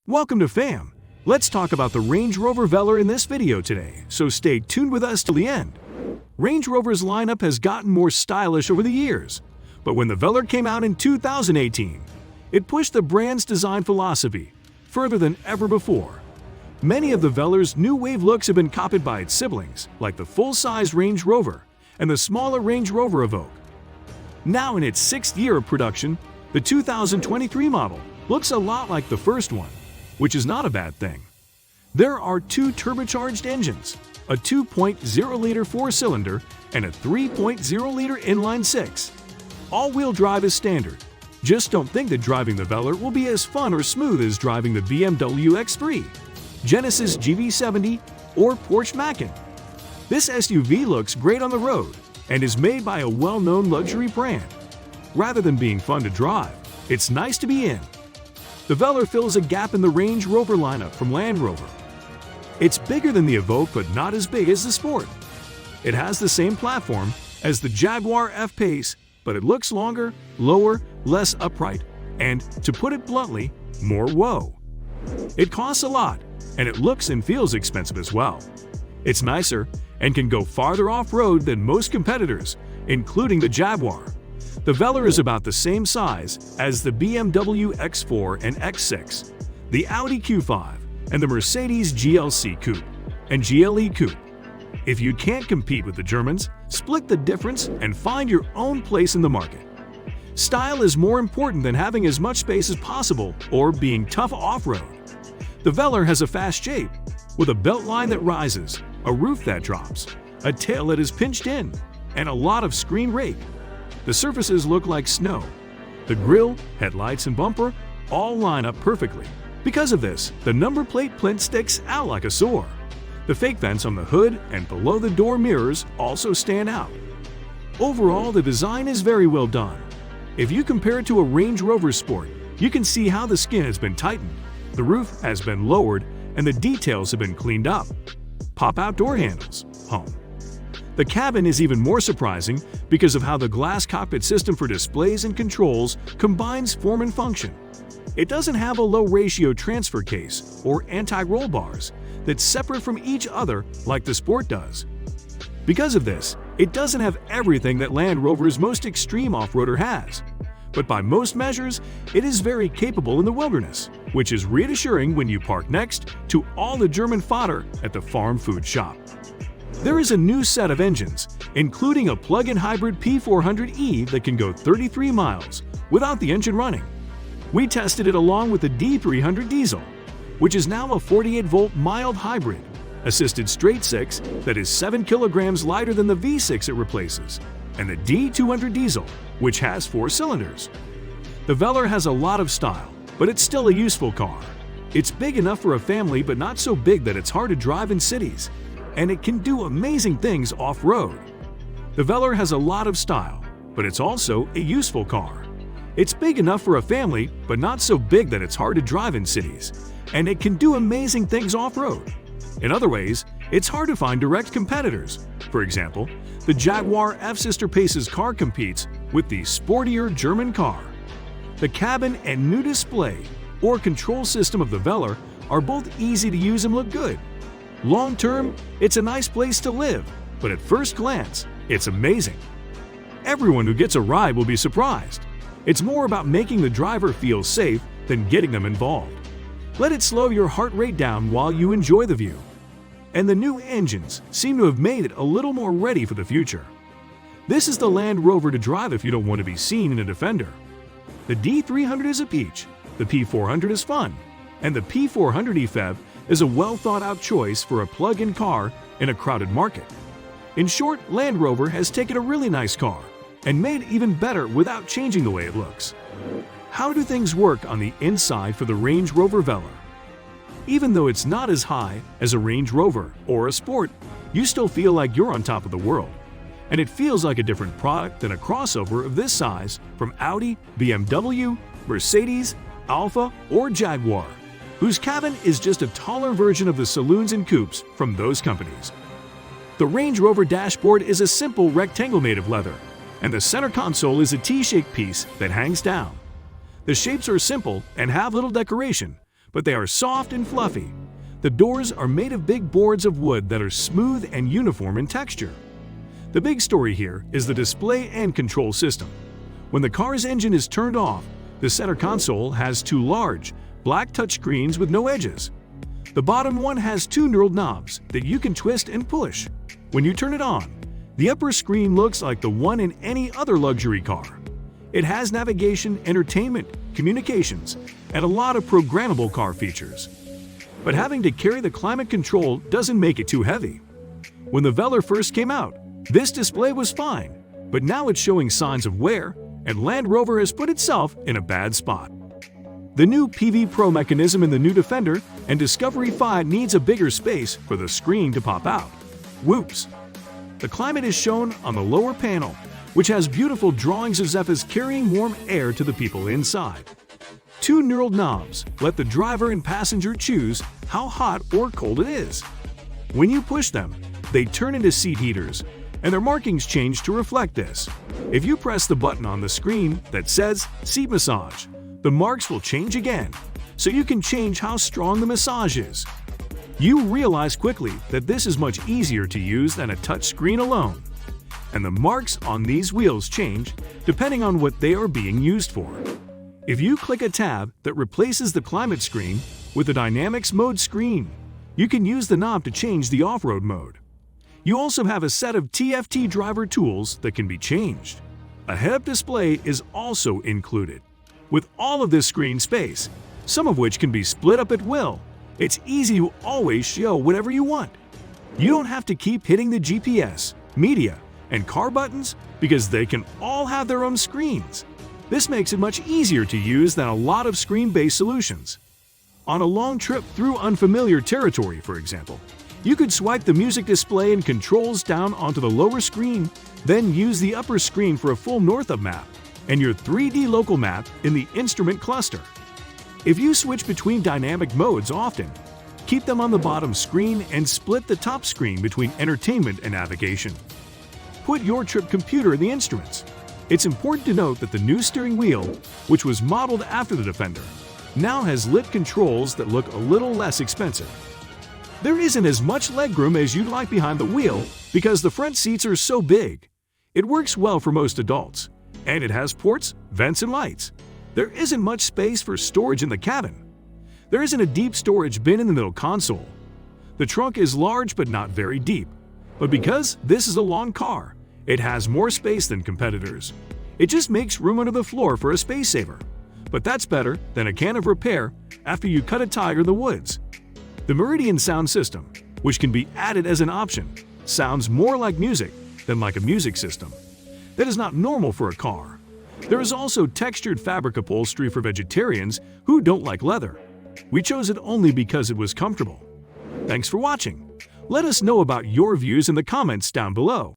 Welcome to FAM. Let's talk about the Range Rover Velar in this video today, so stay tuned with us till the end. Range Rover's lineup has gotten more stylish over the years, but when the Velar came out in 2018, it pushed the brand's design philosophy further than ever before. Many of the Velar's new wave looks have been copied by its siblings, like the full-size Range Rover and the smaller Range Rover Evoque. Now in its sixth year of production, the 2023 model looks a lot like the first one, which is not a bad thing. There are two turbocharged engines, a 2.0-liter four-cylinder and a 3.0-liter inline-six. All-wheel drive is standard. Just don't think that driving the Velar will be as fun or smooth as driving the BMW X3, Genesis GV70, or Porsche Macan. This SUV looks great on the road and is made by a well-known luxury brand. Rather than being fun to drive, it's nice to be in. The Velar fills a gap in the Range Rover lineup from Land Rover. It's bigger than the Evoque but not as big as the Sport. It has the same platform as the Jaguar F-Pace, but it looks longer, lower, less upright, and, to put it bluntly, more whoa. It costs a lot, and it looks and feels expensive as well. It's nicer and can go farther off-road than most competitors, including the Jaguar. The Velar is about the same size as the BMW X4 and X6, the Audi Q5, and the Mercedes GLC Coupe and GLE Coupe. If you can't compete with the Germans, split the difference and find your own place in the market. Style is more important than having as much space as possible or being tough off-road. The Velar has a fast shape, with a beltline that rises, a roof that drops, a tail that is pinched in, and a lot of screen rake. The surfaces look like snow. The grille, headlights, and bumper all line up perfectly. Because of this, the number plate plinth sticks out like a sore. The fake vents on the hood and below the door mirrors also stand out. Overall, the design is very well done. If you compare it to a Range Rover Sport, you can see how the skin has been tightened, the roof has been lowered, and the details have been cleaned up. Pop-out door handles, home. The cabin is even more surprising because of how the glass cockpit system for displays and controls combines form and function. It doesn't have a low-ratio transfer case or anti-roll bars that's separate from each other like the Sport does. Because of this, it doesn't have everything that Land Rover's most extreme off-roader has. But by most measures, it is very capable in the wilderness, which is reassuring when you park next to all the German fodder at the farm food shop. There is a new set of engines, including a plug-in hybrid P400e that can go 33 miles without the engine running. We tested it along with the D300 diesel, which is now a 48-volt mild hybrid, assisted straight-six that is 7 kilograms lighter than the V6 it replaces, and the D200 diesel, which has 4 cylinders. The Velar has a lot of style, but it's still a useful car. It's big enough for a family but not so big that it's hard to drive in cities, and it can do amazing things off-road. The Velar has a lot of style, but it's also a useful car. It's big enough for a family, but not so big that it's hard to drive in cities, and it can do amazing things off-road. In other ways, it's hard to find direct competitors. For example, the Jaguar F-Sister Pace's car competes with the sportier German car. The cabin and new display or control system of the Velar are both easy to use and look good. Long-term, it's a nice place to live, but at first glance, it's amazing. Everyone who gets a ride will be surprised. It's more about making the driver feel safe than getting them involved. Let it slow your heart rate down while you enjoy the view. And the new engines seem to have made it a little more ready for the future. This is the Land Rover to drive if you don't want to be seen in a Defender. The D300 is a peach, the P400 is fun, and the P400 EFEV is a well-thought-out choice for a plug-in car in a crowded market. In short, Land Rover has taken a really nice car and made it even better without changing the way it looks. How do things work on the inside for the Range Rover Velar? Even though it's not as high as a Range Rover or a Sport, you still feel like you're on top of the world. And it feels like a different product than a crossover of this size from Audi, BMW, Mercedes, Alfa, or Jaguar, whose cabin is just a taller version of the saloons and coupes from those companies. The Range Rover dashboard is a simple rectangle made of leather, and the center console is a T-shaped piece that hangs down. The shapes are simple and have little decoration, but they are soft and fluffy. The doors are made of big boards of wood that are smooth and uniform in texture. The big story here is the display and control system. When the car's engine is turned off, the center console has two large, black touchscreens with no edges. The bottom one has two knurled knobs that you can twist and push. When you turn it on, the upper screen looks like the one in any other luxury car. It has navigation, entertainment, communications, and a lot of programmable car features. But having to carry the climate control doesn't make it too heavy. When the Velar first came out, this display was fine, but now it's showing signs of wear, and Land Rover has put itself in a bad spot. The new PV Pro mechanism in the new Defender and Discovery 5 needs a bigger space for the screen to pop out. Whoops! The climate is shown on the lower panel, which has beautiful drawings as if it's carrying warm air to the people inside. Two knurled knobs let the driver and passenger choose how hot or cold it is. When you push them, they turn into seat heaters, and their markings change to reflect this. If you press the button on the screen that says Seat Massage, the marks will change again, so you can change how strong the massage is. You realize quickly that this is much easier to use than a touch screen alone. And the marks on these wheels change depending on what they are being used for. If you click a tab that replaces the climate screen with the Dynamics mode screen, you can use the knob to change the off-road mode. You also have a set of TFT driver tools that can be changed. A head-up display is also included. With all of this screen space, some of which can be split up at will, it's easy to always show whatever you want. You don't have to keep hitting the GPS, media, and car buttons because they can all have their own screens. This makes it much easier to use than a lot of screen-based solutions. On a long trip through unfamiliar territory, for example, you could swipe the music display and controls down onto the lower screen, then use the upper screen for a full north-up map and your 3D local map in the instrument cluster. If you switch between dynamic modes often, keep them on the bottom screen and split the top screen between entertainment and navigation. Put your trip computer in the instruments. It's important to note that the new steering wheel, which was modeled after the Defender, now has lit controls that look a little less expensive. There isn't as much legroom as you'd like behind the wheel because the front seats are so big. It works well for most adults, and it has ports, vents, and lights. There isn't much space for storage in the cabin. There isn't a deep storage bin in the middle console. The trunk is large but not very deep. But because this is a long car, it has more space than competitors. It just makes room under the floor for a space saver. But that's better than a can of repair after you cut a tire in the woods. The Meridian sound system, which can be added as an option, sounds more like music than like a music system. That is not normal for a car. There is also textured fabric upholstery for vegetarians who don't like leather. We chose it only because it was comfortable. Thanks for watching. Let us know about your views in the comments down below.